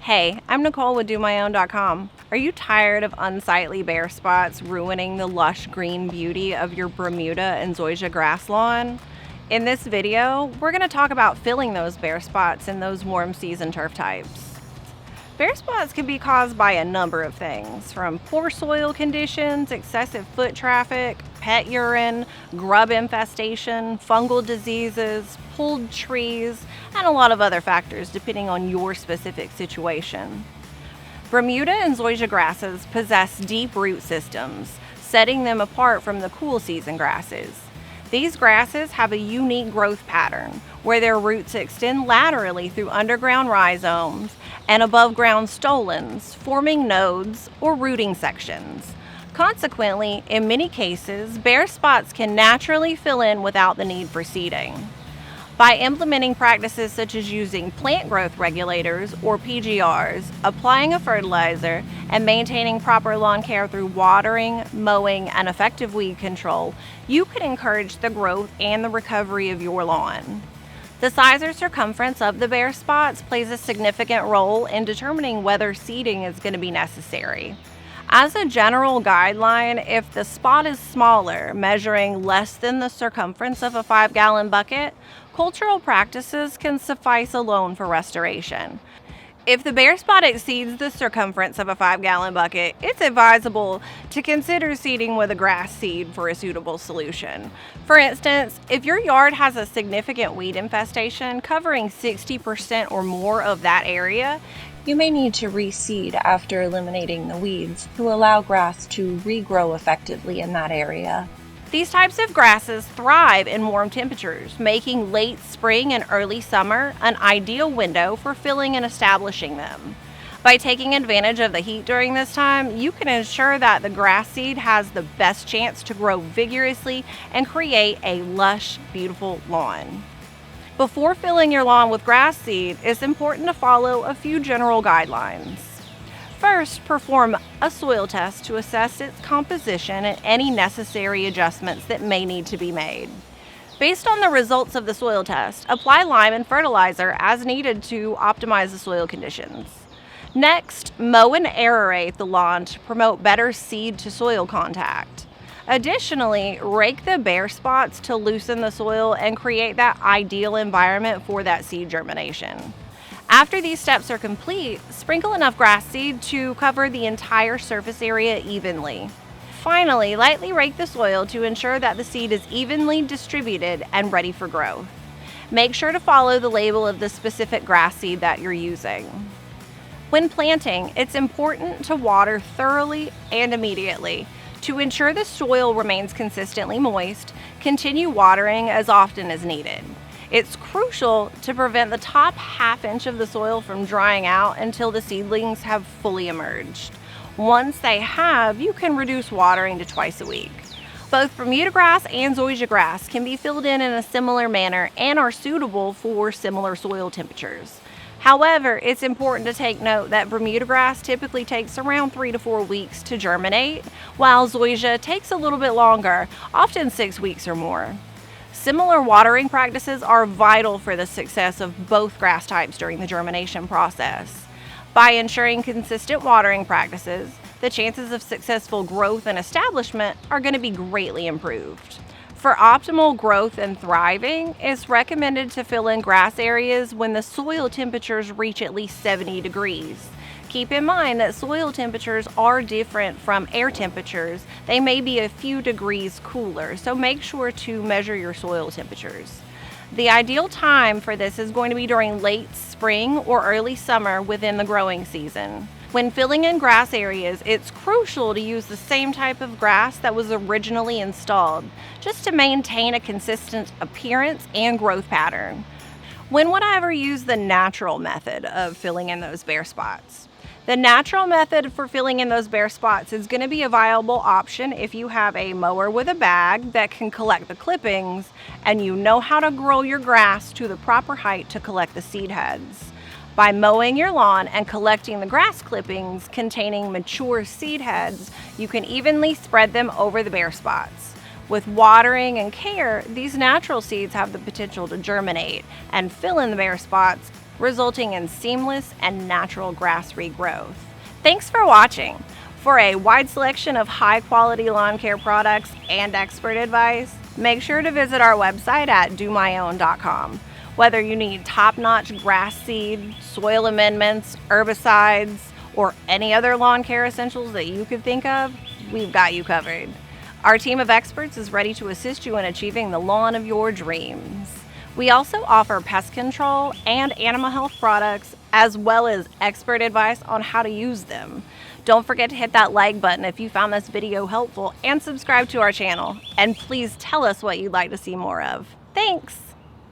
Hey, I'm Nicole with DoMyOwn.com. Are you tired of unsightly bare spots ruining the lush green beauty of your Bermuda and Zoysia grass lawn? In this video, we're going to talk about filling those bare spots in those warm season turf types. Bare spots can be caused by a number of things, from poor soil conditions, excessive foot traffic, pet urine, grub infestation, fungal diseases, pulled trees, and a lot of other factors depending on your specific situation. Bermuda and Zoysia grasses possess deep root systems, setting them apart from the cool season grasses. These grasses have a unique growth pattern where their roots extend laterally through underground rhizomes and above ground stolons, forming nodes or rooting sections. Consequently, in many cases, bare spots can naturally fill in without the need for seeding. By implementing practices such as using plant growth regulators or PGRs, applying a fertilizer, and maintaining proper lawn care through watering, mowing, and effective weed control, you can encourage the growth and the recovery of your lawn. The size or circumference of the bare spots plays a significant role in determining whether seeding is going to be necessary. As a general guideline, if the spot is smaller, measuring less than the circumference of a 5-gallon bucket, cultural practices can suffice alone for restoration. If the bare spot exceeds the circumference of a 5-gallon bucket, it's advisable to consider seeding with a grass seed for a suitable solution. For instance, if your yard has a significant weed infestation covering 60% or more of that area, you may need to reseed after eliminating the weeds to allow grass to regrow effectively in that area. These types of grasses thrive in warm temperatures, making late spring and early summer an ideal window for filling and establishing them. By taking advantage of the heat during this time, you can ensure that the grass seed has the best chance to grow vigorously and create a lush, beautiful lawn. Before filling your lawn with grass seed, it's important to follow a few general guidelines. First, perform a soil test to assess its composition and any necessary adjustments that may need to be made. Based on the results of the soil test, apply lime and fertilizer as needed to optimize the soil conditions. Next, mow and aerate the lawn to promote better seed to soil contact. Additionally, rake the bare spots to loosen the soil and create that ideal environment for that seed germination. After these steps are complete, sprinkle enough grass seed to cover the entire surface area evenly. Finally, lightly rake the soil to ensure that the seed is evenly distributed and ready for growth. Make sure to follow the label of the specific grass seed that you're using. When planting, it's important to water thoroughly and immediately. To ensure the soil remains consistently moist, continue watering as often as needed. It's crucial to prevent the top half-inch of the soil from drying out until the seedlings have fully emerged. Once they have, you can reduce watering to twice a week. Both Bermudagrass and Zoysiagrass can be filled in a similar manner and are suitable for similar soil temperatures. However, it's important to take note that Bermudagrass typically takes around 3 to 4 weeks to germinate, while Zoysia takes a little bit longer, often 6 weeks or more. Similar watering practices are vital for the success of both grass types during the germination process. By ensuring consistent watering practices, the chances of successful growth and establishment are going to be greatly improved. For optimal growth and thriving, it's recommended to fill in grass areas when the soil temperatures reach at least 70 degrees. Keep in mind that soil temperatures are different from air temperatures. They may be a few degrees cooler, so make sure to measure your soil temperatures. The ideal time for this is going to be during late spring or early summer within the growing season. When filling in grass areas, it's crucial to use the same type of grass that was originally installed, just to maintain a consistent appearance and growth pattern. When would I ever use the natural method of filling in those bare spots? The natural method for filling in those bare spots is going to be a viable option if you have a mower with a bag that can collect the clippings and you know how to grow your grass to the proper height to collect the seed heads. By mowing your lawn and collecting the grass clippings containing mature seed heads, you can evenly spread them over the bare spots. With watering and care, these natural seeds have the potential to germinate and fill in the bare spots resulting in seamless and natural grass regrowth. Thanks for watching. For a wide selection of high-quality lawn care products and expert advice, make sure to visit our website at DoMyOwn.com. Whether you need top-notch grass seed, soil amendments, herbicides, or any other lawn care essentials that you could think of, we've got you covered. Our team of experts is ready to assist you in achieving the lawn of your dreams. We also offer pest control and animal health products, as well as expert advice on how to use them. Don't forget to hit that like button if you found this video helpful and subscribe to our channel. And please tell us what you'd like to see more of. Thanks!